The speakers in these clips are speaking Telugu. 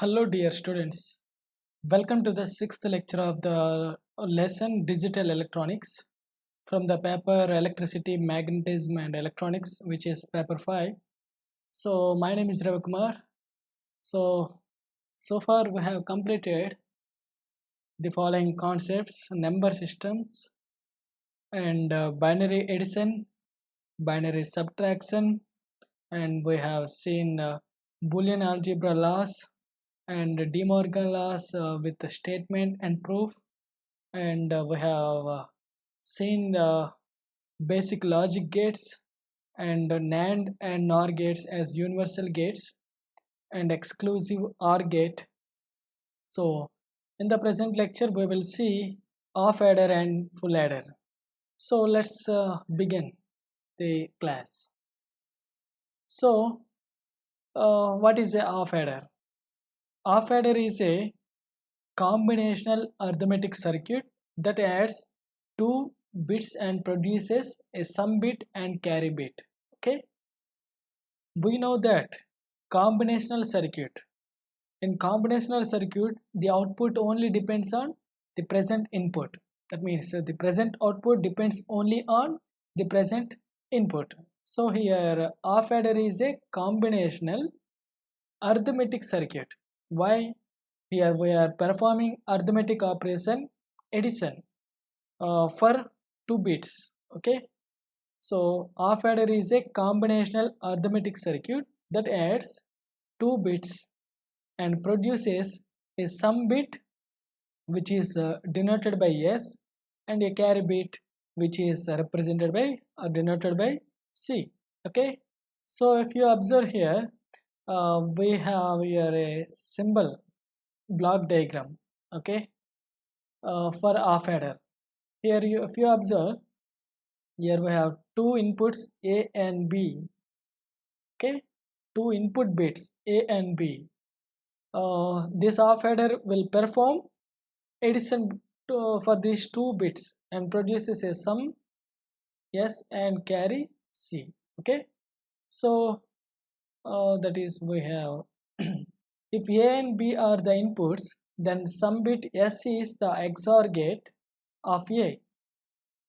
Hello, dear students. Welcome to the sixth lecture of the lesson Digital Electronics from the paper Electricity, Magnetism and Electronics, which is paper 5. So, my name is Ravi Kumar. So far we have completed the following concepts: number systems and binary addition, binary subtraction, and we have seen Boolean algebra laws and De Morgan laws with the statement and proof, and we have seen the basic logic gates and NAND and NOR gates as universal gates and exclusive OR gate. So in the present lecture we will see off adder and full adder. So let's begin the class. So what is a off adder? Off adder is a combinational arithmetic circuit that adds two bits and produces a sum bit and carry bit. Okay, we know that combinational circuit, in combinational circuit the output only depends on the present input. That means the present output depends only on the present input. So here off adder is a combinational arithmetic circuit. Why? Here we are performing arithmetic operation addition for 2 bits. Okay, so off adder is a combinational arithmetic circuit that adds 2 bits and produces a sum bit which is denoted by S and a carry bit which is represented by or denoted by C. Okay, so if you observe here, we have here a symbol block diagram. Okay, for off adder. Here if you observe, here we have two inputs A and B. Okay, two input bits A and B. This off adder will perform addition for these two bits and produces a sum S and carry C. Okay, so that is we have if A and B are the inputs, then sum bit S is the XOR gate of A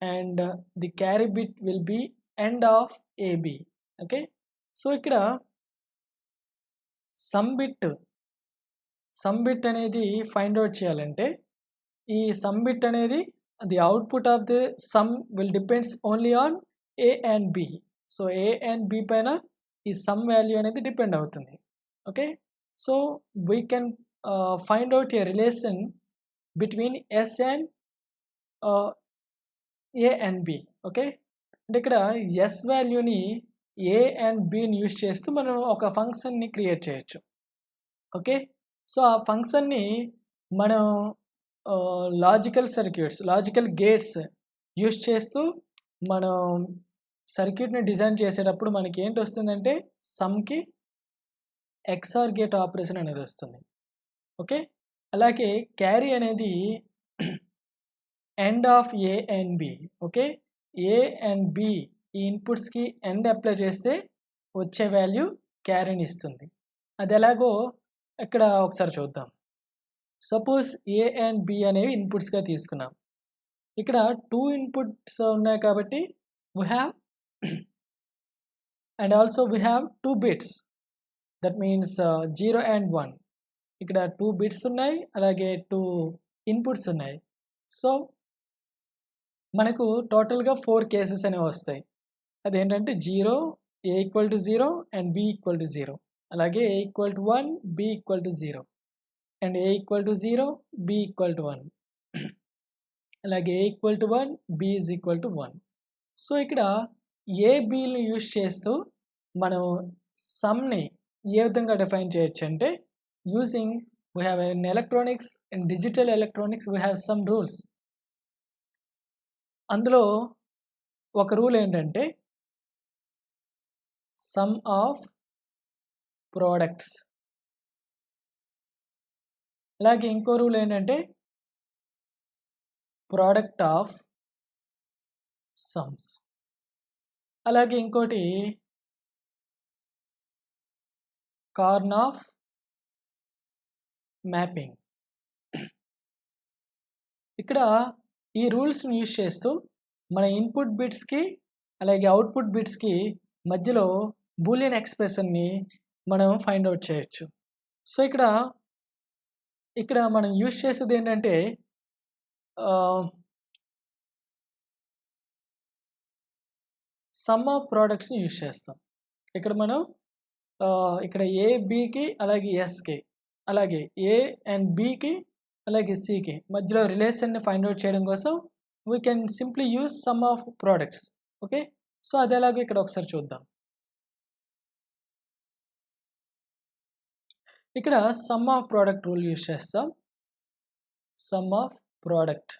and the carry bit will be end of AB. Okay, so ikkada sum bit అనేది ఫైండ్ అవుట్ చేయాలంటే ఈ సమ్ బిట్ అనేది the output of the sum will depends only on A and B. So A and B పైన ఈ sum value అనేది డిపెండ్ అవుతుంది. Okay, so we can find out a relation between S and A and B. Okay, అంటే ఇక్కడ ఎస్ వాల్యూని ఏ అండ్ బిని యూజ్ చేస్తూ మనం ఒక ఫంక్షన్ని క్రియేట్ చేయొచ్చు. ఓకే, సో ఆ ఫంక్షన్ని మనం logical circuits, logical gates use చేస్తూ మనం సర్క్యూట్ని డిజైన్ చేసేటప్పుడు మనకి ఏంటి వస్తుందంటే సమ్కి ఎక్స్ఆర్ గేట్ ఆపరేషన్ అనేది వస్తుంది. ఓకే, అలాగే క్యారీ అనేది and of a and b. Okay, a and b ఈ ఇన్పుట్స్కి ఎండ్ అప్లై చేస్తే వచ్చే వాల్యూ క్యారీని ఇస్తుంది. అది ఎలాగో ఇక్కడ ఒకసారి చూద్దాం. సపోజ్ ఏ అండ్ బి అనేవి ఇన్పుట్స్గా తీసుకున్నాం. ఇక్కడ 2 ఇన్పుట్స్ ఉన్నాయి కాబట్టి we have and also we have 2 bits, that means 0 and 1. ఇక్కడ 2 బిట్స్ ఉన్నాయి, అలాగే 2 ఇన్పుట్స్ ఉన్నాయి. సో మనకు టోటల్గా 4 కేసెస్ అనేవి వస్తాయి. అదేంటంటే 0, A equal to 0 and B equal to 0, అలాగే A equal to 1, B equal to 0 and A equal to 0, B equal to 1, అలాగే A equal to 1, B is equal to 1. So ఇక్కడ ఏ బీని యూజ్ చేస్తూ మనం సమ్ని ఏ విధంగా డిఫైన్ చేయొచ్చు అంటే using we have in electronics, in digital electronics we have some rules. అందులో ఒక రూల్ ఏంటంటే సమ్ ఆఫ్ ప్రోడక్ట్స్, అలాగే ఇంకో రూల్ ఏంటంటే ప్రోడక్ట్ ఆఫ్ సమ్స్, అలాగే ఇంకోటి కార్న్ ఆఫ్ మ్యాపింగ్. ఇక్కడ ఈ రూల్స్ని యూజ్ చేస్తూ మన ఇన్పుట్ బిట్స్కి అలాగే అవుట్పుట్ బిట్స్కి మధ్యలో బూలియన్ ఎక్స్ప్రెషన్ని మనం ఫైండ్ అవుట్ చేయొచ్చు. సో ఇక్కడ మనం యూజ్ చేసేది ఏంటంటే సమ్ ఆఫ్ ప్రోడక్ట్స్ని యూజ్ చేస్తాం. ఇక్కడ మనం ఇక్కడ ఏ బికి అలాగే ఎస్కి అలాగే ఏ అండ్ బికి అలాగే సికి మధ్యలో రిలేషన్ని ఫైండ్ అవుట్ చేయడం కోసం we can simply use some of products. Okay, so అది ఎలాగో ఇక్కడ ఒకసారి చూద్దాం. ఇక్కడ some of product rule use చేస్తాం. సమ్ ఆఫ్ ప్రోడక్ట్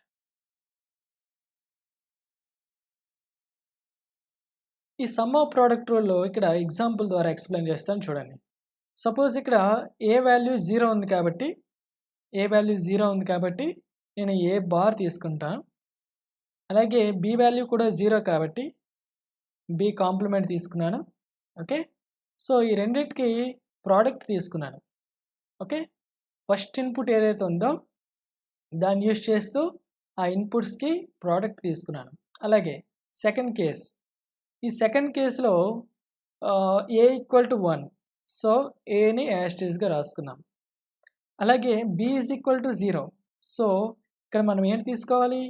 ఈ సమ్ ఆఫ్ ప్రోడక్ట్ రూల్లో ఇక్కడ ఎగ్జాంపుల్ ద్వారా ఎక్స్ప్లెయిన్ చేస్తాను చూడండి. సపోజ్ ఇక్కడ ఏ వాల్యూ 0 ఉంది కాబట్టి నేను ఏ బార్ తీసుకుంటాను. అలాగే బి వాల్యూ కూడా 0 కాబట్టి బి కాంప్లిమెంట్ తీసుకున్నాను. ఓకే, సో ఈ రెండింటికి ప్రోడక్ట్ తీసుకున్నాను. ఓకే, ఫస్ట్ ఇన్పుట్ ఏదైతే ఉందో దాన్ని యూజ్ చేస్తూ ఆ ఇన్పుట్స్కి ప్రోడక్ట్ తీసుకున్నాను. అలాగే సెకండ్ కేస్, ఈ సెకండ్ కేసులో ఏ ఈక్వల్ టు 1, సో ఏని యాస్టీస్గా రాసుకున్నాం. అలాగే b is equal to 0, so ఇక్కడ మనం ఏంటి తీసుకోవాలి,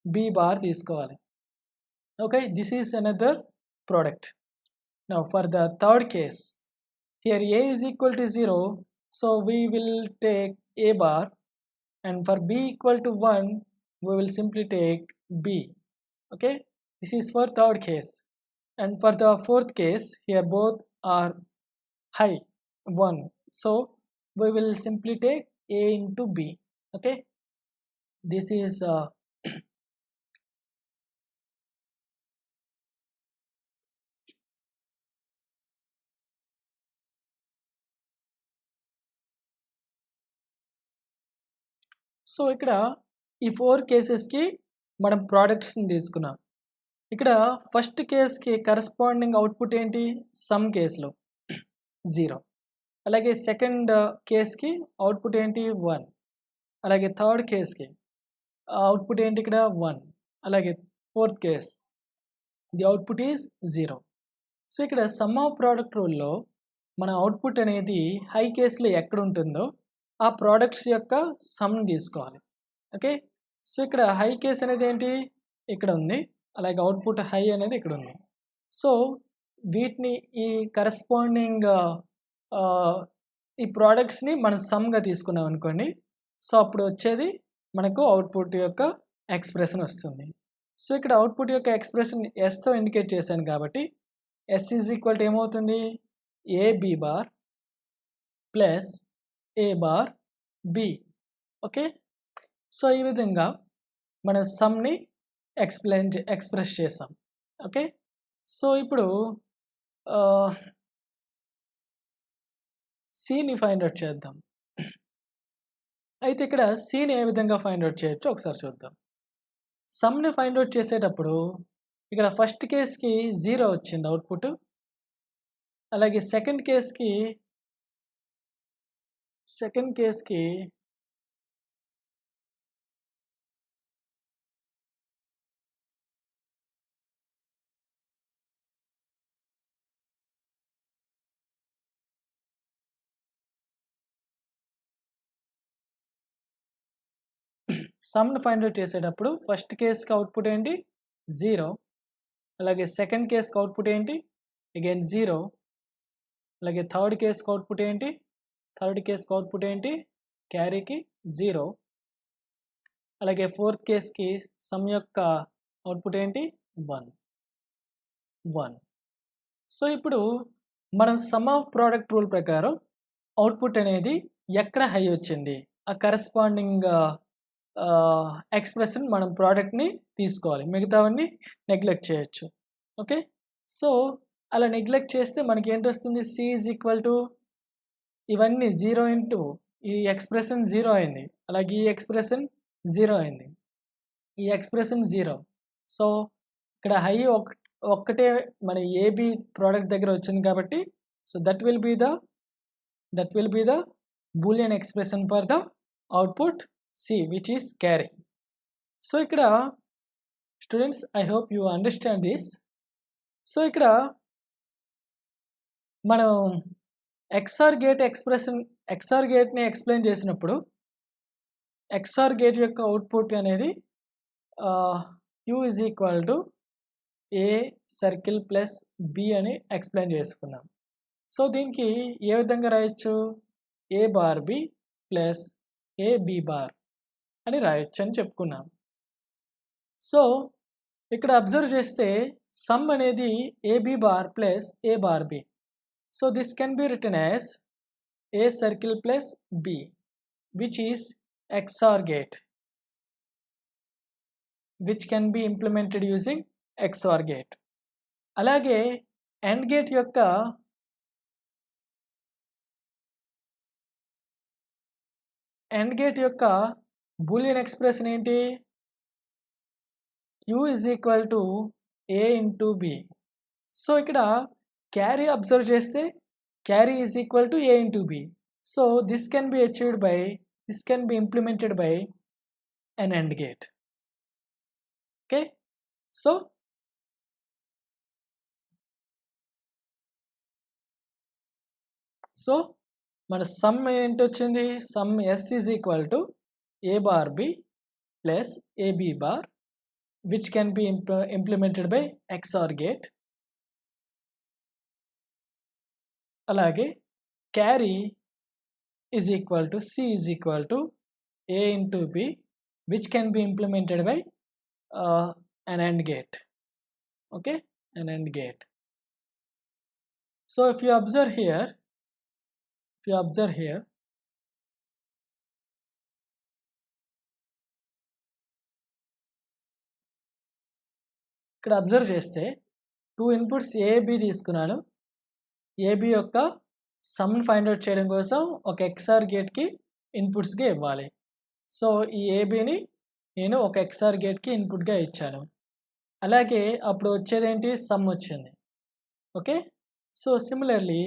బి బార్ తీసుకోవాలి. Okay, this is another product. Now for the third case, here a is equal to 0, so we will take a bar, and for b equal to 1 we will simply take b. Okay, this is for third case. And for the fourth case, here both are high 1, so we will simply take a into b. Okay, this is so ఇక్కడ ఈ 4 కేసెస్కి మనం ప్రోడక్ట్స్ని తీసుకున్నాం. ఇక్కడ ఫస్ట్ కేస్కి కరస్పాండింగ్ అవుట్పుట్ ఏంటి, సమ్ కేసులో 0. అలాగే సెకండ్ కేస్కి అవుట్పుట్ ఏంటి 1. అలాగే థర్డ్ కేస్కి అవుట్పుట్ ఏంటి ఇక్కడ 1. అలాగే fourth case the output is 0. So ఇక్కడ సమ్ ఆఫ్ ప్రోడక్ట్ రూల్లో మన అవుట్పుట్ అనేది హై కేసులో ఎక్కడ ఉంటుందో ఆ ప్రోడక్ట్స్ యొక్క సమ్ తీసుకోవాలి. ఓకే, సో ఇక్కడ హై కేస్ అనేది ఏంటి, ఇక్కడ ఉంది. అలాగే అవుట్పుట్ హై అనేది ఇక్కడ ఉంది. సో వీటిని ఈ కరస్పాండింగ్ ఈ ప్రోడక్ట్స్ని మనం సమ్గా తీసుకున్నాం అనుకోండి, సో అప్పుడు వచ్చేది మనకు అవుట్పుట్ యొక్క ఎక్స్ప్రెషన్ వస్తుంది. సో ఇక్కడ అవుట్పుట్ యొక్క ఎక్స్ప్రెషన్ ఎస్తో ఇండికేట్ చేశాను కాబట్టి ఎస్ ఈజ్ ఈక్వల్ టు ఏమవుతుంది, a B bar plus A bar b. Okay, so ఈ విధంగా మన సమ్ని ఎక్స్ప్రెస్ చేసాం. ఓకే, సో ఇప్పుడు సిని ఫైండ్ అవుట్ చేద్దాం. అయితే ఇక్కడ సిని ఏ విధంగా ఫైండ్ అవుట్ చేయొచ్చో ఒకసారి చూద్దాం. సమ్ని ఫైండ్ అవుట్ చేసేటప్పుడు ఇక్కడ ఫస్ట్ కేస్కి 0 వచ్చింది అవుట్పుట్. అలాగే సెకండ్ కేస్కి సమ్ని ఫైండ్ అవుట్ చేసేటప్పుడు ఫస్ట్ కేస్కి అవుట్పుట్ ఏంటి 0. అలాగే సెకండ్ కేస్కి అవుట్పుట్ ఏంటి అగైన్ 0. అలాగే థర్డ్ కేస్కి అవుట్పుట్ ఏంటి క్యారీకి 0. అలాగే ఫోర్త్ కేస్కి సమ్ యొక్క అవుట్పుట్ ఏంటి 1. సో ఇప్పుడు మనం సమ్ ఆఫ్ ప్రోడక్ట్ రూల్ ప్రకారం అవుట్పుట్ అనేది ఎక్కడ హై వచ్చింది ఆ కరస్పాండింగ్ ఎక్స్ప్రెషన్ మనం ప్రోడక్ట్ని తీసుకోవాలి, మిగతావన్నీ నెగ్లెక్ట్ చేయొచ్చు. ఓకే, సో అలా నెగ్లెక్ట్ చేస్తే మనకి ఏంటి వస్తుంది, సి ఈజ్ ఈక్వల్ టు ఇవన్నీ 0 ఇంటూ ఈ ఎక్స్ప్రెషన్ 0 అయింది. అలాగే ఈ ఎక్స్ప్రెషన్ 0 అయింది, ఈ ఎక్స్ప్రెషన్ 0. సో ఇక్కడ హై ఒక్కటే మన ఏబి ప్రోడక్ట్ దగ్గర వచ్చింది కాబట్టి so that will be the boolean expression for the output C, which is carry. So ikkada students, I hope you understand this. So ikkada మనం XOR గేట్ ఎక్స్ప్రెషన్ XOR గేట్ని ఎక్స్ప్లెయిన్ చేసినప్పుడు XOR గేట్ యొక్క అవుట్పుట్ అనేది U is equal to A circle plus B అని ఎక్స్ప్లెయిన్ చేసుకున్నాం. సో దీనికి ఏ విధంగా రాయొచ్చు, A bar B plus A B bar అని రాయొచ్చు అని చెప్పుకున్నాం. సో ఇక్కడ అబ్జర్వ్ చేస్తే సమ్ అనేది AB bar plus A bar B. So this can be written as A circle plus B, which is XOR gate, which can be implemented using XOR gate. అలాగే AND gate యొక్క బూలియన్ ఎక్స్ప్రెషన్ ఏంటి, U is equal to A into B. So ఇక్కడ క్యారీ అబ్జర్వ్ చేస్తే carry is equal to A into B. So this can be achieved by, this can be implemented by an AND gate. Okay, so మన సమ్ ఏంటి వచ్చింది, sum S is equal to A bar B plus AB bar, which can be implemented by XOR gate. అలాగే carry is equal to C is equal to A into B, which can be implemented by an AND gate. Okay, an AND gate. So if you observe here, ఇక్కడ అబ్జర్వ్ చేస్తే 2 ఇన్పుట్స్ AB తీసుకున్నాను. AB యొక్క సమ్ ఫైండ్ అవుట్ చేయడం కోసం ఒక XOR గేట్కి ఇన్పుట్స్గా ఇవ్వాలి. సో ఈ ఏబీని నేను ఒక XOR గేట్కి ఇన్పుట్గా ఇచ్చాను. అలాగే అప్పుడు వచ్చేదేంటి, సమ్ వచ్చింది. Okay, so similarly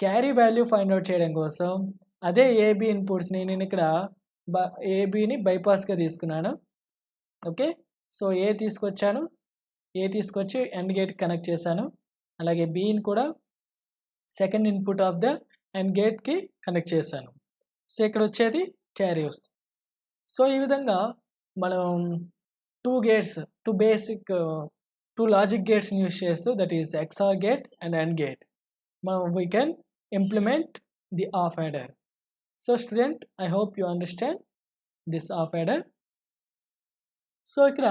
carry value find out చేయడం కోసం అదే ఏబీ ఇన్పుట్స్ని నేను ఇక్కడ ఏబీని బైపాస్గా తీసుకున్నాను. ఓకే, సో ఏ తీసుకొచ్చి AND గేట్కి కనెక్ట్ చేశాను. అలాగే బీని కూడా second input of the AND గేట్కి కనెక్ట్ చేశాను. సో ఇక్కడ వచ్చేది క్యారీ వస్తుంది. సో ఈ విధంగా మనం టూ లాజిక్ గేట్స్ని యూస్ చేస్తూ, that is XOR gate and AND gate, మనం we can implement the half adder. So student, I hope you understand this half adder. So ఇక్కడ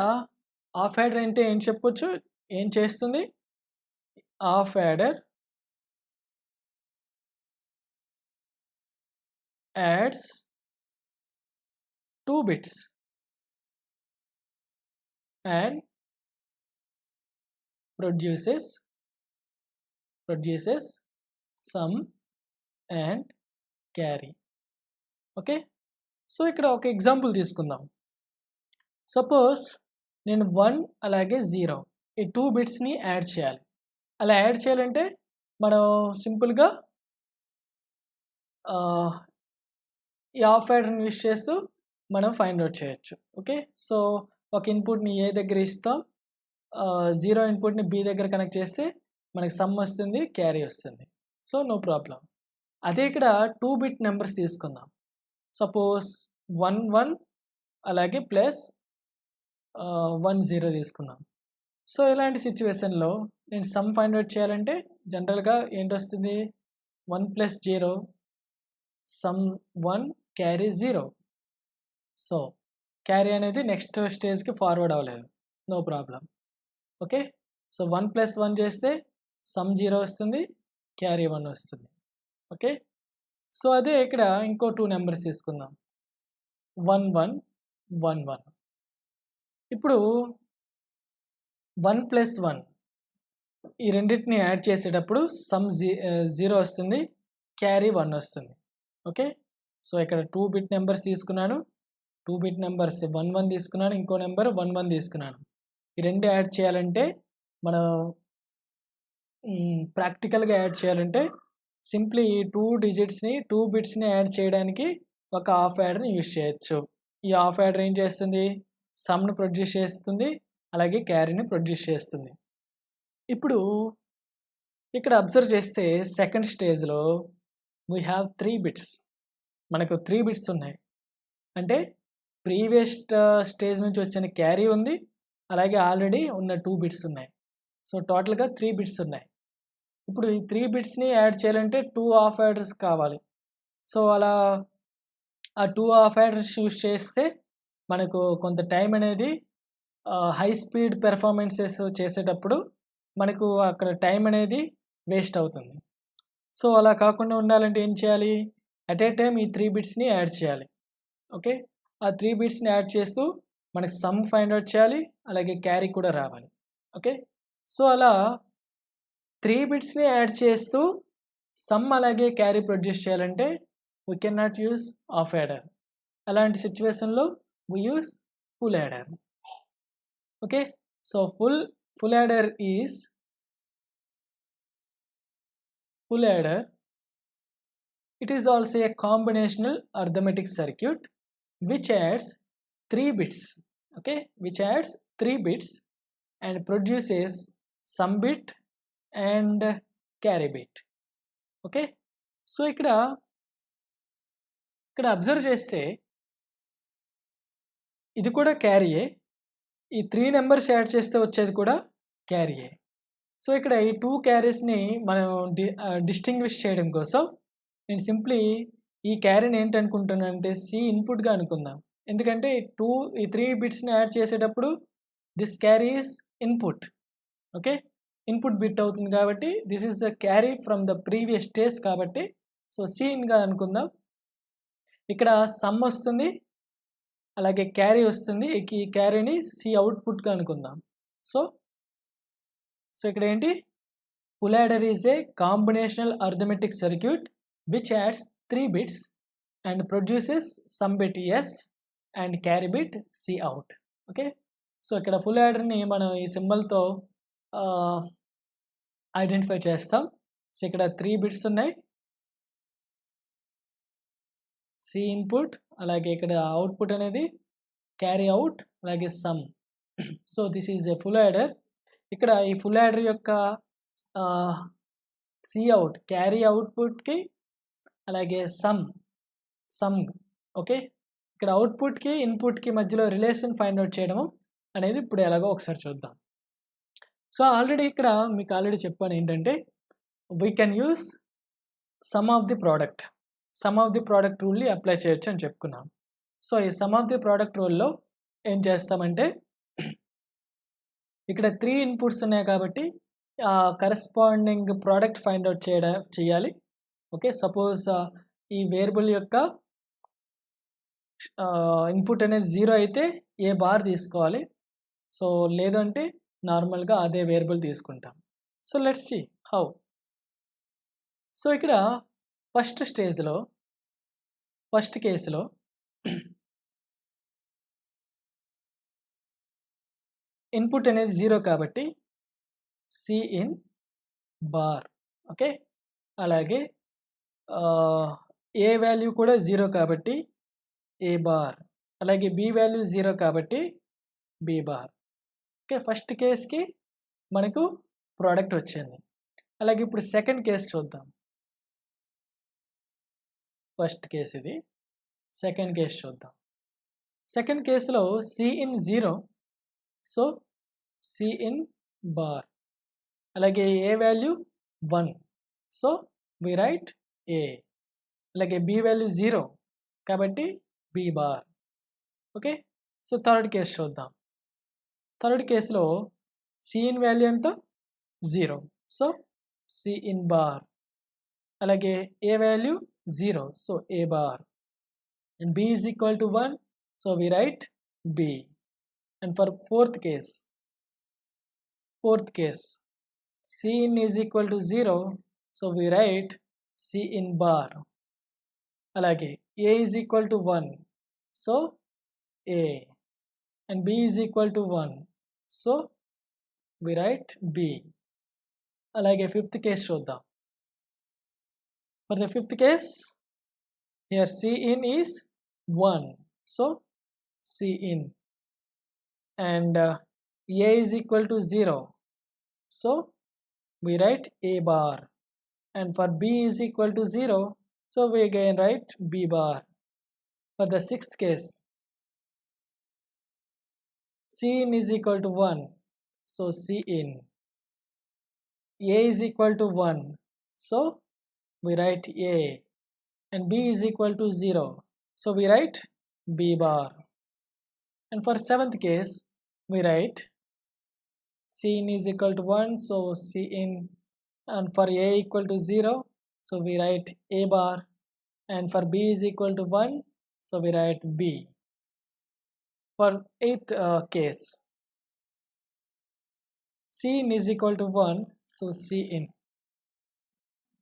ఆఫ్ యాడర్ అంటే ఏం చెప్పొచ్చు, ఏం చేస్తుంది, half adder adds 2 bits and produces sum and carry. Okay, so ఇక్కడ ఒక ఎగ్జాంపుల్ తీసుకుందాం. సపోజ్ నేను 1 అలాగే 0 ఈ 2 బిట్స్ని యాడ్ చేయాలి. అలా యాడ్ చేయాలంటే మనం సింపుల్గా ఈ ఆఫ్ యాడర్ని యూస్ చేస్తూ మనం ఫైండ్ అవుట్ చేయొచ్చు. ఓకే, సో ఒక ఇన్పుట్ని ఏ దగ్గర ఇస్తాం, 0 ఇన్పుట్ని B దగ్గర కనెక్ట్ చేస్తే మనకి సమ్ వస్తుంది, క్యారీ వస్తుంది. So no problem. అదే ఇక్కడ 2 బిట్ నెంబర్స్ తీసుకుందాం. సపోజ్ 1 1 అలాగే ప్లస్ 1 0 తీసుకుందాం. సో ఇలాంటి సిచ్యువేషన్లో నేను సమ్ ఫైండ్ అవుట్ చేయాలంటే జనరల్గా ఏంటి వస్తుంది, 1 + 0 సమ్ 1 క్యారీ 0. సో క్యారీ అనేది నెక్స్ట్ స్టేజ్కి ఫార్వర్డ్ అవ్వలేదు, నో ప్రాబ్లం. ఓకే, సో 1 + 1 చేస్తే సమ్ 0 వస్తుంది, క్యారీ 1 వస్తుంది. ఓకే, సో అదే ఇక్కడ ఇంకో 2 నెంబర్స్ తీసుకుందాం, 1 1 1 1. ఇప్పుడు 1 + 1 ఈ రెండింటిని యాడ్ చేసేటప్పుడు సమ్ 0 వస్తుంది, క్యారీ 1 వస్తుంది. ఓకే, సో ఇక్కడ 2 బిట్ నెంబర్స్ తీసుకున్నాను, 2 బిట్ నెంబర్స్ 1 1 తీసుకున్నాను, ఇంకో నెంబర్ 1 1 తీసుకున్నాను. ఈ రెండు యాడ్ చేయాలంటే మనం ప్రాక్టికల్గా యాడ్ చేయాలంటే సింప్లీ 2 డిజిట్స్ని 2 బిట్స్ని యాడ్ చేయడానికి ఒక హాఫ్ యాడర్ని యూజ్ చేయొచ్చు. ఈ హాఫ్ యాడర్ ఏం చేస్తుంది, సమ్ను ప్రొడ్యూస్ చేస్తుంది, అలాగే క్యారీని ప్రొడ్యూస్ చేస్తుంది. ఇప్పుడు ఇక్కడ అబ్జర్వ్ చేస్తే సెకండ్ స్టేజ్లో వీ హ్యావ్ 3 బిట్స్. మనకు 3 బిట్స్ ఉన్నాయి. అంటే ప్రీవియస్ స్టేజ్ నుంచి వచ్చిన క్యారీ ఉంది, అలాగే ఆల్రెడీ ఉన్న 2 బిట్స్ ఉన్నాయి. సో టోటల్గా 3 బిట్స్ ఉన్నాయి. ఇప్పుడు ఈ 3 బిట్స్ని యాడ్ చేయాలంటే 2 హాఫ్ యాడర్స్ కావాలి. సో అలా ఆ 2 హాఫ్ యాడర్స్ యూజ్ చేస్తే మనకు కొంత టైం అనేది హై స్పీడ్ పెర్ఫార్మెన్సెస్ చేసేటప్పుడు మనకు అక్కడ టైం అనేది వేస్ట్ అవుతుంది. సో అలా కాకుండా ఉండాలంటే ఏం చేయాలి, అట్ ఏ టైం ఈ 3 బిట్స్ని యాడ్ చేయాలి. ఓకే, ఆ 3 బిట్స్ని యాడ్ చేస్తూ మనకి సమ్ ఫైండ్ అవుట్ చేయాలి, అలాగే క్యారీ కూడా రావాలి. ఓకే, సో అలా 3 బిట్స్ని యాడ్ చేస్తూ సమ్ అలాగే క్యారీ ప్రొడ్యూస్ చేయాలంటే we can not use half adder. అలాంటి సిచ్యువేషన్లో we use full adder. Okay, so full adder is full adder. It is also a combinational arithmetic circuit which adds 3 bits. Okay, which adds 3 bits and produces sum bit and carry bit. Okay, so ఇక్కడ అబ్జర్వ్ చేస్తే ఇది కూడా క్యారీయే, ఈ 3 నెంబర్స్ యాడ్ చేస్తే వచ్చేది కూడా క్యారీయే. సో ఇక్కడ ఈ 2 క్యారీస్ని మనం డిస్టింగ్విష్ చేయడం కోసం నేను సింప్లీ ఈ క్యారీని ఏంటనుకుంటున్నాను అంటే సి ఇన్పుట్గా అనుకుందాం. ఎందుకంటే ఈ 3 బిట్స్ని యాడ్ చేసేటప్పుడు this carry is input. Okay, input bit అవుతుంది కాబట్టి this is the carry from the previous stage కాబట్టి సో సి ఇన్గా అనుకుందాం. ఇక్కడ సమ్ వస్తుంది, అలాగే క్యారీ వస్తుంది. ఈ క్యారీని సి అవుట్పుట్గా అనుకుందాం. సో ఇక్కడ ఏంటి, full adder is a combinational arithmetic circuit which adds 3 bits and produces sum bit S and carry bit C out. Okay, so ఇక్కడ ఫుల్ యాడర్ని మనం ఈ సింబల్తో ఐడెంటిఫై చేస్తాం. సో ఇక్కడ 3 బిట్స్ ఉన్నాయి, సి ఇన్పుట్, అలాగే ఇక్కడ అవుట్పుట్ అనేది క్యారీ అవుట్, అలాగే some. So this is a full adder. ఇక్కడ ఈ ఫుల్ యాడర్ యొక్క సి అవుట్ క్యారీ అవుట్పుట్కి అలాగే సమ్. ఓకే, ఇక్కడ అవుట్పుట్కి ఇన్పుట్కి మధ్యలో రిలేషన్ ఫైండ్ అవుట్ చేయడం అనేది ఇప్పుడు ఎలాగో ఒకసారి చూద్దాం. సో ఆల్రెడీ ఇక్కడ మీకు ఆల్రెడీ చెప్పాను ఏంటంటే we can use sum of the product రూల్ని అప్లై చేయొచ్చు అని చెప్పుకున్నాం. సో ఈ సమ్ ఆఫ్ ది ప్రోడక్ట్ రూల్లో ఏం చేస్తామంటే ఇక్కడ 3 ఇన్పుట్స్ ఉన్నాయి కాబట్టి కరెస్పాండింగ్ ప్రోడక్ట్ ఫైండ్ అవుట్ చేయాలి. ఓకే, సపోజ్ ఈ వేరియబుల్ యొక్క ఇన్పుట్ అనేది 0 అయితే ఏ బార్ తీసుకోవాలి. సో లేదంటే నార్మల్గా అదే వేరియబుల్ తీసుకుంటాం. So let's see how. So ఇక్కడ ఫస్ట్ కేసులో ఇన్పుట్ అనేది 0 కాబట్టి సి ఇన్ బార్. ఓకే, అలాగే ఏ వాల్యూ కూడా 0 కాబట్టి ఏ బార్, అలాగే బి వాల్యూ 0 కాబట్టి బి బార్. ఓకే, ఫస్ట్ కేస్కి మనకు ప్రోడక్ట్ వచ్చింది. అలాగే ఇప్పుడు సెకండ్ కేస్ చూద్దాం. ఫస్ట్ కేస్ ఇది, సెకండ్ కేస్ చూద్దాం. సెకండ్ కేసులో c in 0, so c in bar, అలాగే ఏ value 1, so we write a, అలాగే బి వాల్యూ 0 కాబట్టి b bar. Okay, so third case చూద్దాం. థర్డ్ కేసులో సి ఇన్ వాల్యూ ఎంత 0, సో సి ఇన్ బార్, అలాగే ఏ value 0, so A bar, and B is equal to 1, so we write B. And for fourth case C in is equal to 0, so we write C in bar. అలాగే A is equal to 1, so A, and B is equal to 1, so we write B. అలాగే ఫిఫ్త్ కేస్ చూద్దాం. For the fifth case, here C in is 1, so C in, and A is equal to 0, so we write A bar, and for B is equal to 0, so we again write B bar. For the sixth case, C in is equal to 1, so C in. A is equal to 1, so we write A, and B is equal to 0, so we write B bar. And for seventh case, we write C in is equal to 1, so C in, and for A equal to 0, so we write A bar, and for B is equal to 1, so we write B. For eighth case, C in is equal to 1, so C in,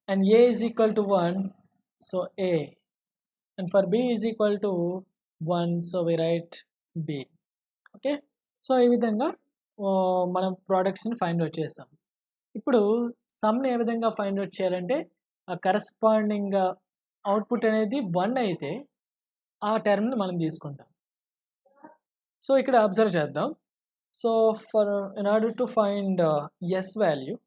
and A is equal to 1, so A, and for B is equal to 1, so we write B. Okay, so ఈ విధంగా మనం ప్రోడక్ట్స్ని ఫైండ్ అవుట్ చేసాం. ఇప్పుడు సమ్ని ఏ విధంగా ఫైండ్ అవుట్ చేయాలంటే ఆ కరస్పాండింగ్ అవుట్పుట్ అనేది 1 అయితే ఆ టర్మ్ని మనం తీసుకుంటాం. సో ఇక్కడ అబ్జర్వ్ చేద్దాం. So in order to find S value,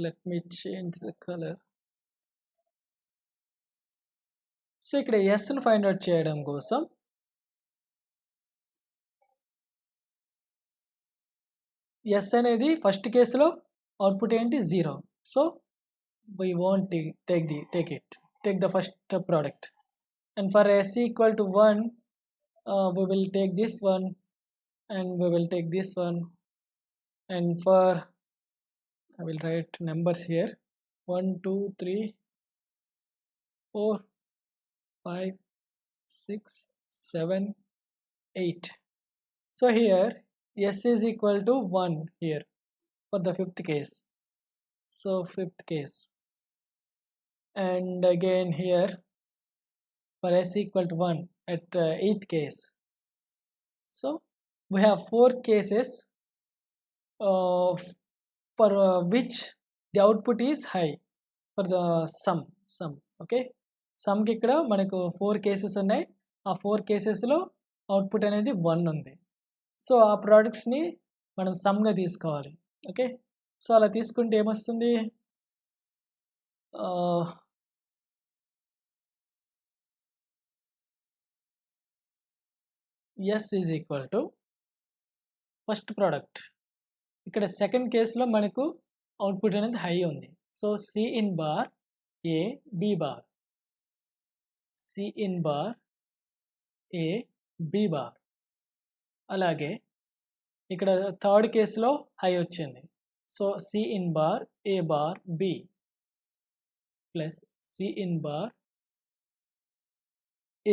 let me change the color. So ఇక్కడ Sని ఫైండ్ అవుట్ చేయడం కోసం S అనేది ఫస్ట్ కేసులో అవుట్పుట్ ఏంటి 0, so we won't take the first product, and for S equal to 1, we will take this one, and we will take this one, and for I will write numbers here 1 2 3 4 5 6 7 8. So here S is equal to 1 here for the fifth case, so fifth case, and again here for S equal to 1 at eighth case. So we have 4 cases for which the output is high for the sum. Okay, sum కి ఇక్కడ మనకు 4 కేసెస్ ఉన్నాయి. ఆ 4 కేసెస్లో అవుట్పుట్ అనేది 1 ఉంది. సో ఆ ప్రోడక్ట్స్ని మనం సమ్గా తీసుకోవాలి. ఓకే, సో అలా తీసుకుంటే ఏమొస్తుంది, s is equal to first product. ఇక్కడ సెకండ్ కేసులో మనకు అవుట్పుట్ అనేది హై ఉంది, so c in bar a B bar, c in bar a B bar. అలాగే ఇక్కడ థర్డ్ కేసులో హై వచ్చింది, so c in bar a bar b plus c in bar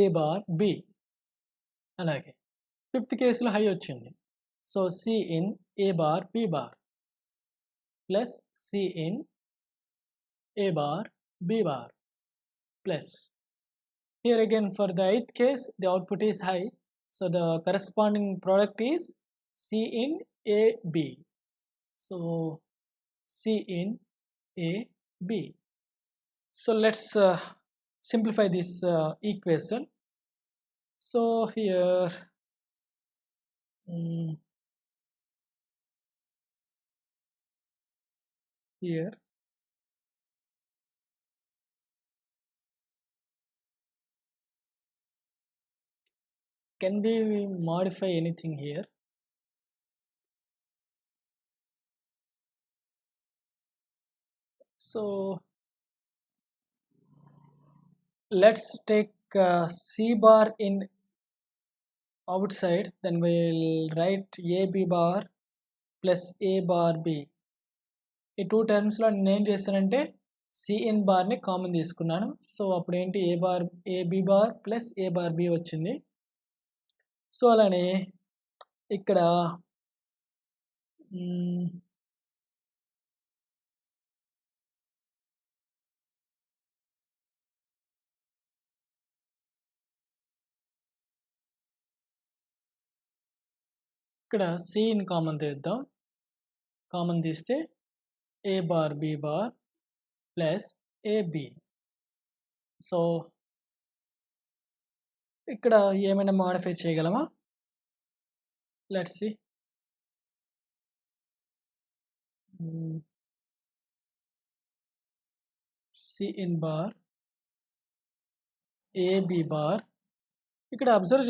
a bar b. అలాగే ఫిఫ్త్ కేసులో హై వచ్చింది, so c in a bar B bar plus c in a bar B bar plus. Here again for the eighth case the output is high, so the corresponding product is C in A B, so C in A B. So let's simplify this equation. So here here can we modify anything here? So let's take C bar in outside, then we'll write A B bar plus A bar B. ఈ 2 టర్మ్స్లో నేను ఏం చేశానంటే సి ఇన్ బార్ని కామన్ తీసుకున్నాను, సో అప్పుడు ఏంటి A B bar plus A bar B వచ్చింది. సో అలానే ఇక్కడ సి ఇన్ కామన్ తీద్దాం. కామన్ తీస్తే A bar B bar plus AB. So ఇక్కడ ఏమైనా మాడిఫై చేయగలమా? Let's see. C in bar AB bar. ఇక్కడ అబ్జర్వ్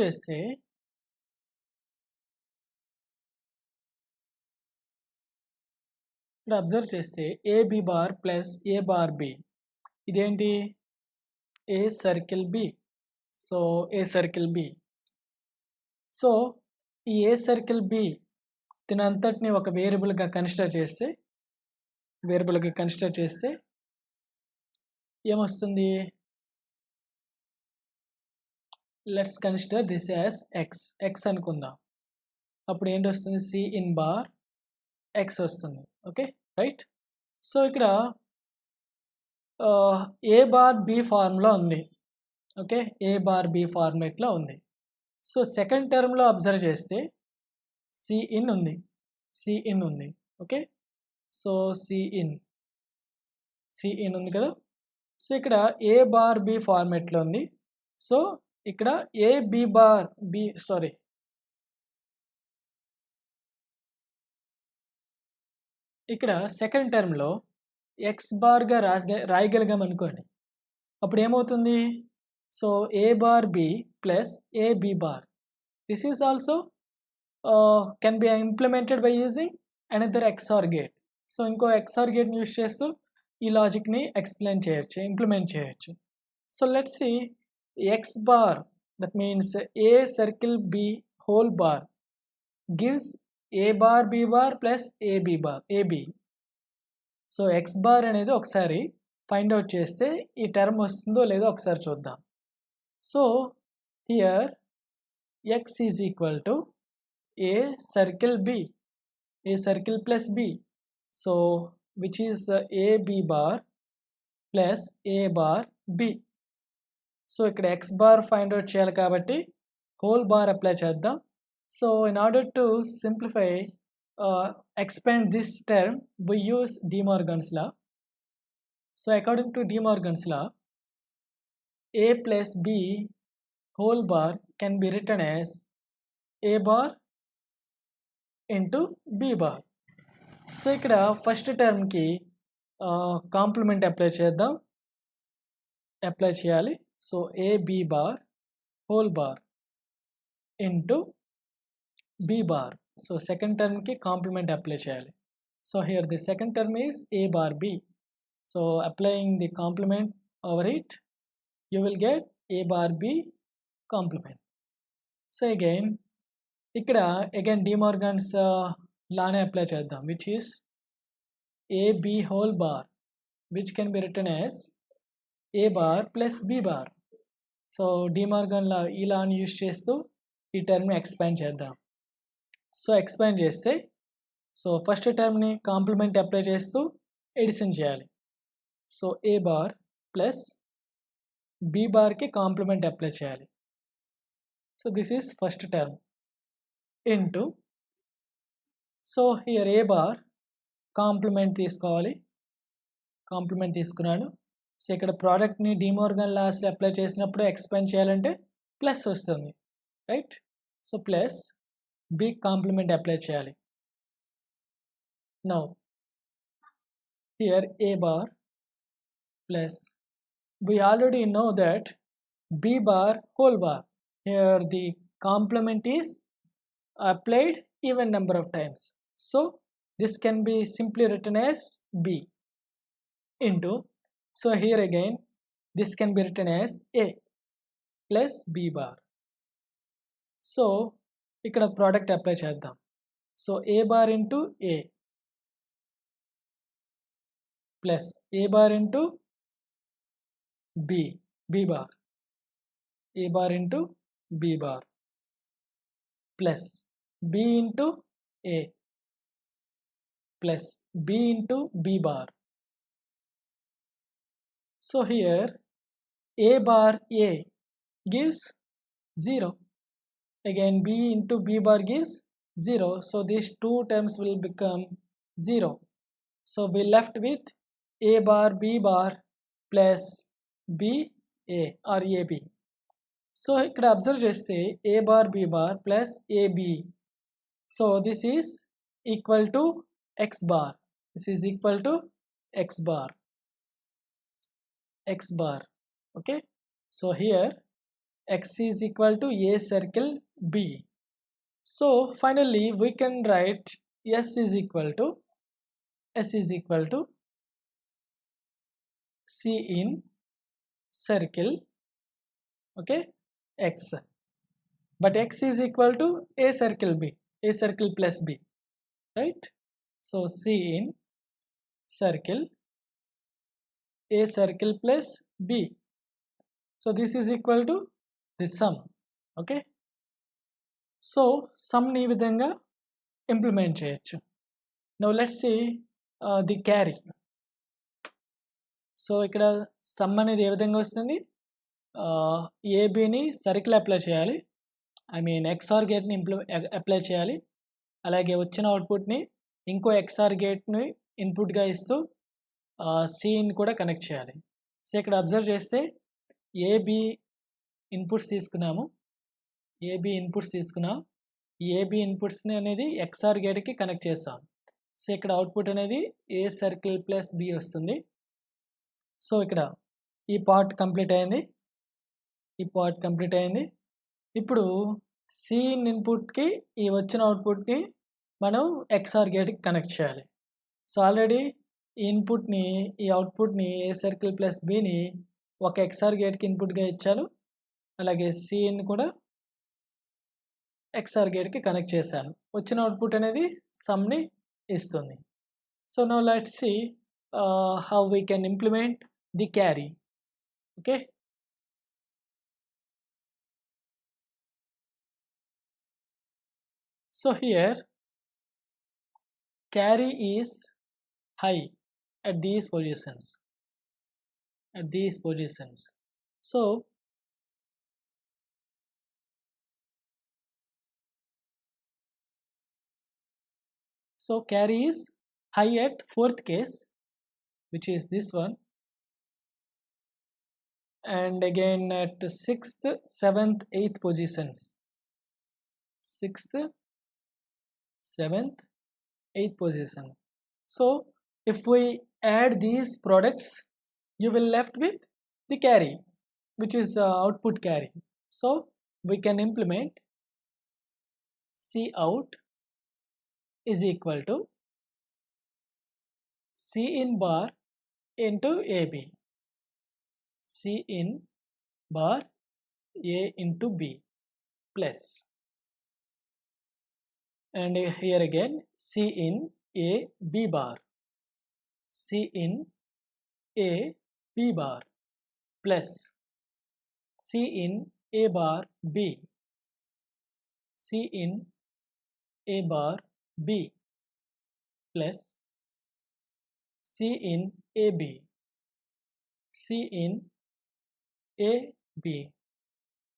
చేస్తే ఏబి బార్ ప్లస్ ఏ బార్ బి ఇదేంటి? A circle B. So A circle B. So ఈ ఏ సర్కిల్ బి దీనంతటిని ఒక వేరియబుల్గా కన్సిడర్ చేస్తే ఏమొస్తుంది? Let's consider this as X అనుకుందాం. అప్పుడు ఏంటి వస్తుంది? సి ఇన్ బార్ ఎక్స్ వస్తుంది. Okay, right. సో ఇక్కడ ఏ బార్ బి ఫార్మ్లో ఉంది. ఓకే, ఏ బార్ బి ఫార్మేట్లో ఉంది. సో సెకండ్ టర్మ్లో అబ్జర్వ్ చేస్తే సి ఇన్ ఉంది. ఓకే, సో సి ఇన్ ఉంది కదా. సో ఇక్కడ ఏ బార్ బి ఫార్మేట్లో ఉంది. సో ఇక్కడ ఏ బి బార్ బి ఇక్కడ సెకండ్ టర్మ్లో ఎక్స్ బార్గా రాయగలిగాం అనుకోండి. అప్పుడు ఏమవుతుంది? So A bar b plus a B bar. This is also can be implemented by using another XOR gate. So ఇంకో XOR గేట్ని యూజ్ చేస్తూ ఈ లాజిక్ని ఇంప్లిమెంట్ చేయొచ్చు. So let's see x bar, that means a circle b whole bar gives a bar B bar plus AB. So x bar అనేది ఒకసారి ఫైండ్ అవుట్ చేస్తే ఈ టర్మ్ వస్తుందో లేదో ఒకసారి చూద్దాం. So here x is equal to a circle plus b. So which is a B bar plus A bar b. So ఇక్కడ ఎక్స్ బార్ ఫైండ్ అవుట్ చేయాలి కాబట్టి హోల్ బార్ అప్లై చేద్దాం. So in order to simplify, expand this term, we use De Morgan's law. So according to De Morgan's law, a plus b whole bar can be written as a bar into b bar. So ఇక్కడ ఫస్ట్ టర్మ్కి కాంప్లిమెంట్ అప్లై చేయాలి. So a B bar whole bar into B bar. So second term ki complement apply cheyali. So here the second term is A bar B. So applying the complement over it, you will get A bar B complement. So again De Morgan's law ne apply cheddam, which is A B whole bar, which can be written as A bar plus B bar. So De Morgan law ee law ni use chestu ee term ni expand cheddam. So expand చేస్తే సో ఫస్ట్ టర్మ్ని కాంప్లిమెంట్ అప్లై చేస్తూ ఎడిషన్ చేయాలి. సో ఏ బార్ ప్లస్ బి బార్కి కాంప్లిమెంట్ అప్లై చేయాలి. So this is first term into. So here A bar complement తీసుకున్నాను. సో ఇక్కడ ప్రోడక్ట్ని డి మోర్గన్ లాస్ అప్లై చేసినప్పుడు ఎక్స్పాండ్ చేయాలంటే ప్లస్ వస్తుంది, right. So plus B complement apply cheyali. Now here A bar plus, we already know that B bar whole bar, here the complement is applied even number of times. So this can be simply written as B into, so here again this can be written as A plus B bar. So ఇక్కడ ప్రోడక్ట్ అప్లై చేద్దాం. So A bar into a plus A bar into b bar, a bar into b bar plus b into a plus b into b bar. So here A bar a gives 0. Again b into b bar gives 0. So these two terms will become 0. So we left with A bar B bar plus B A or AB. So ఇక్కడ అబ్జర్వ్ చేస్తే A bar B bar plus AB. So this is equal to X bar. This is equal to X bar. X bar. Okay. So here X is equal to A circle B. So finally we can write S is equal to C in circle, okay, X, but X is equal to A circle B, A circle plus B, right? So C in circle A circle plus B. So this is equal to the sum, okay? So sum ni vidhanga implement cheyochu. Now let's see the carry. So ఇక్కడ సమ్ అనేది ఏ విధంగా వస్తుంది, ఏబిని సర్కిల్ అప్లై చేయాలి, ఐ మీన్ ఎక్స్ఆర్ గేట్ని అప్లై చేయాలి, అలాగే వచ్చిన అవుట్పుట్ని ఇంకో ఎక్స్ఆర్ గేట్ని ఇన్పుట్గా ఇస్తూ సిని కూడా కనెక్ట్ చేయాలి. సో ఇక్కడ అబ్జర్వ్ చేస్తే ఏబి ఇన్పుట్స్ తీసుకున్నాము, ఈ ఏబి ఇన్పుట్స్ని అనేది ఎక్స్ఆర్ గేట్కి కనెక్ట్ చేస్తాం. సో ఇక్కడ అవుట్పుట్ అనేది ఏ సర్కిల్ ప్లస్ బి వస్తుంది. సో ఇక్కడ ఈ పార్ట్ కంప్లీట్ అయింది. ఇప్పుడు సి ఇన్పుట్కి ఈ వచ్చిన అవుట్పుట్ని మనం ఎక్స్ఆర్ గేట్కి కనెక్ట్ చేయాలి. సో ఆల్రెడీ ఈ ఇన్పుట్ని, ఈ అవుట్పుట్ని ఏ సర్కిల్ ప్లస్ బిని ఒక ఎక్స్ఆర్ గేట్కి ఇన్పుట్గా ఇచ్చాను, అలాగే సిని కూడా ఎక్స్ఆర్ గేట్కి కనెక్ట్ చేశాను. వచ్చిన అవుట్పుట్ అనేది సమ్ని ఇస్తుంది. So now let's see how we can implement the carry. Okay, so here carry is high at these positions, so carry is high at fourth case, which is this one, and again at 6th, 7th, 8th positions, 6th, 7th, 8th position. So if we add these products, you will left with the carry, which is output carry. So we can implement C out is equal to C in bar into AB, C in bar A into B plus, and here again C in A B bar, C in A B bar plus C in A bar B, C in A bar B plus C in AB, C in AB.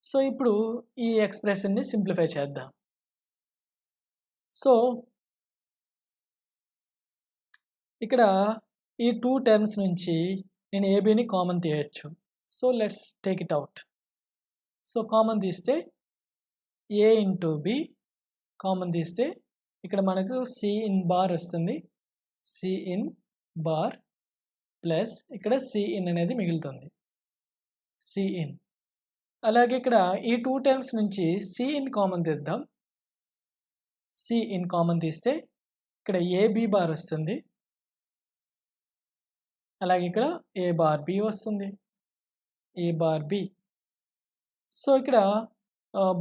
So ఇప్పుడు ఈ ఎక్స్ప్రెషన్ని సింప్లిఫై చేద్దాం. సో ఇక్కడ ఈ టూ టర్మ్స్ నుంచి నేను ఏబిని కామన్ తీయచ్చు. So let's take it out. So common తీస్తే ఏ ఇంటూ బి కామన్ తీస్తే ఇక్కడ మనకు సి ఇన్ బార్ వస్తుంది, సి ఇన్ బార్ ప్లస్ ఇక్కడ సి ఇన్ అనేది మిగులుతుంది, సి ఇన్. అలాగే ఇక్కడ ఈ టూ టర్మ్స్ నుంచి సి ఇన్ కామన్ తీద్దాం. సి ఇన్ కామన్ తీస్తే ఇక్కడ ఏబి బార్ వస్తుంది, అలాగే ఇక్కడ ఏ బార్ బి వస్తుంది, ఏ బార్ బి. సో ఇక్కడ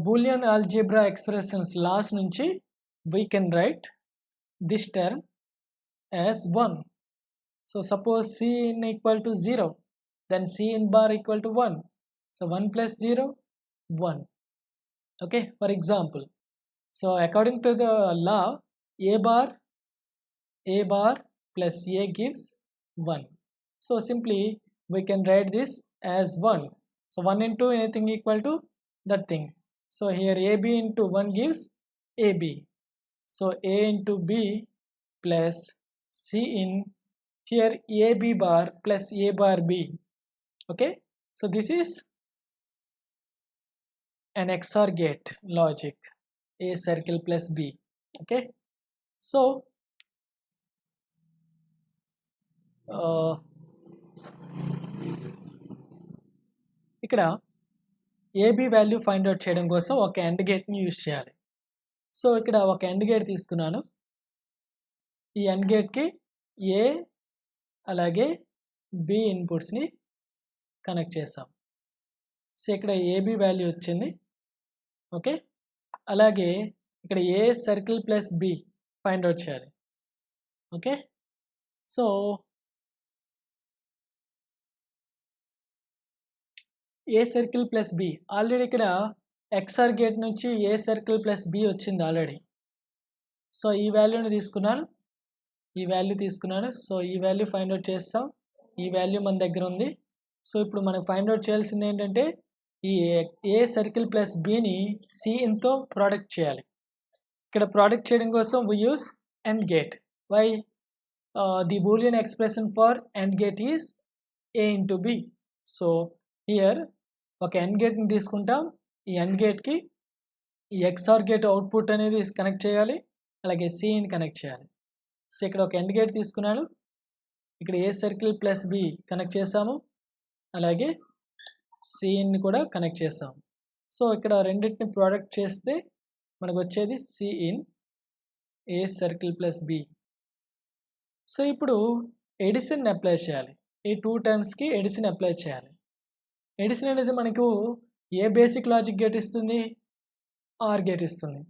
బూలియన్ ఆల్జీబ్రా ఎక్స్ప్రెషన్స్ లాస్ నుంచి we can write this term as 1. So suppose C in equal to 0, then C in bar equal to 1. So 1 plus 0, 1. Okay, for example, so according to the law, A bar plus A gives 1. So simply we can write this as 1. So 1 into anything equal to that thing. So here AB into 1 gives AB. So A into B plus C in here AB bar plus A bar B. Okay, so this is an XOR gate logic, A circle plus B. Okay, so ఇక్కడ ఏబీ వాల్యూ ఫైండ్ అవుట్ చేయడం కోసం ఒక ఎండ్ గేట్ని యూజ్ చేయాలి. సో ఇక్కడ ఒక ఎండ్ గేట్ తీసుకున్నాను. ఈ ఎండ్ గేట్కి ఏ అలాగే బి ఇన్పుట్స్ని కనెక్ట్ చేసాం. సో ఇక్కడ ఏబి వాల్యూ వచ్చింది. ఓకే, అలాగే ఇక్కడ A circle plus B find out చేయాలి. Okay, so A circle plus B already ఇక్కడ XOR గేట్ నుంచి ఏ సర్కిల్ ప్లస్ బి వచ్చింది ఆల్రెడీ. సో ఈ వాల్యూని తీసుకున్నాను, ఈ వాల్యూ తీసుకున్నాను. సో ఈ వాల్యూ ఫైండ్ అవుట్ చేస్తాం. ఈ వాల్యూ మన దగ్గర ఉంది. సో ఇప్పుడు మనకు ఫైండ్ అవుట్ చేయాల్సింది ఏంటంటే ఈ ఏ సర్కిల్ ప్లస్ బిని సిఇన్తో ప్రోడక్ట్ చేయాలి. ఇక్కడ ప్రోడక్ట్ చేయడం కోసం we use AND gate. Why the Boolean expression for AND gate is A into B. So here ఒక ఎండ్ గేట్ని తీసుకుంటాం. ఈ ఎండ్ గేట్కి ఈ XOR గేట్ అవుట్పుట్ అనేది కనెక్ట్ చేయాలి, అలాగే సిఇన్ కనెక్ట్ చేయాలి. సో ఇక్కడ ఒక ఎండ్ గేట్ తీసుకున్నాను, ఇక్కడ A circle plus B connect చేసాము, అలాగే సిఇన్ని కూడా కనెక్ట్ చేసాము. సో ఇక్కడ రెండింటిని ప్రోడక్ట్ చేస్తే మనకు వచ్చేది c in a circle plus b. So ఇప్పుడు ఎడిషన్ అప్లై చేయాలి. ఈ టూ టర్మ్స్కి ఎడిషన్ అప్లై చేయాలి. ఎడిషన్ అనేది మనకు ఏ బేసిక్ లాజిక్ గేట్ ఇస్తుంది, ఆర్ గేట్ ఇస్తుంది.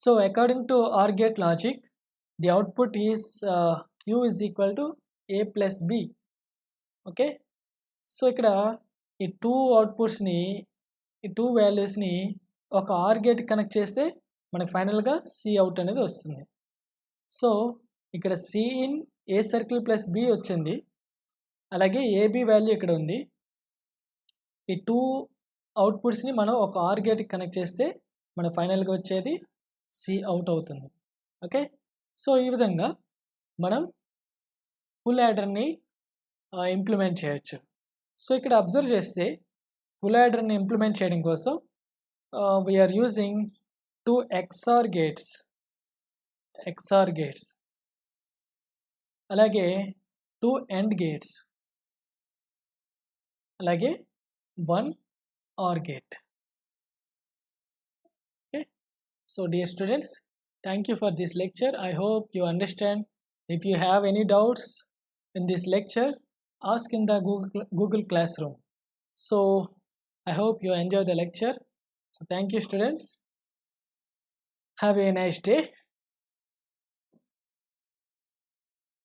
So according to OR gate logic the output is Q is equal to A plus B. Okay, so ఇక్కడ ఈ టూ అవుట్పుట్స్ని, ఈ టూ వాల్యూస్ని ఒక ఆర్ గేట్ కనెక్ట్ చేస్తే మనకు ఫైనల్గా సి అవుట్ అనేది వస్తుంది. సో ఇక్కడ cin a circle plus B వచ్చింది, అలాగే ఏబి వాల్యూ ఇక్కడ ఉంది. ఈ టూ అవుట్పుట్స్ని మనం ఒక ఆర్ గేట్కి కనెక్ట్ చేస్తే మన ఫైనల్గా వచ్చేది సి అవుట్ అవుతుంది. ఓకే, సో ఈ విధంగా మనం ఫుల్ యాడర్ని ఇంప్లిమెంట్ చేయొచ్చు. సో ఇక్కడ అబ్జర్వ్ చేస్తే ఫుల్ యాడర్ని ఇంప్లిమెంట్ చేయడం కోసం we're using two XOR gates, అలాగే టూ ఎండ్ గేట్స్, అలాగే one OR gate. Okay, so dear students, thank you for this lecture. I hope you understand. If you have any doubts in this lecture, ask in the Google Classroom. So I hope you enjoy the lecture. So thank you students. Have a nice day.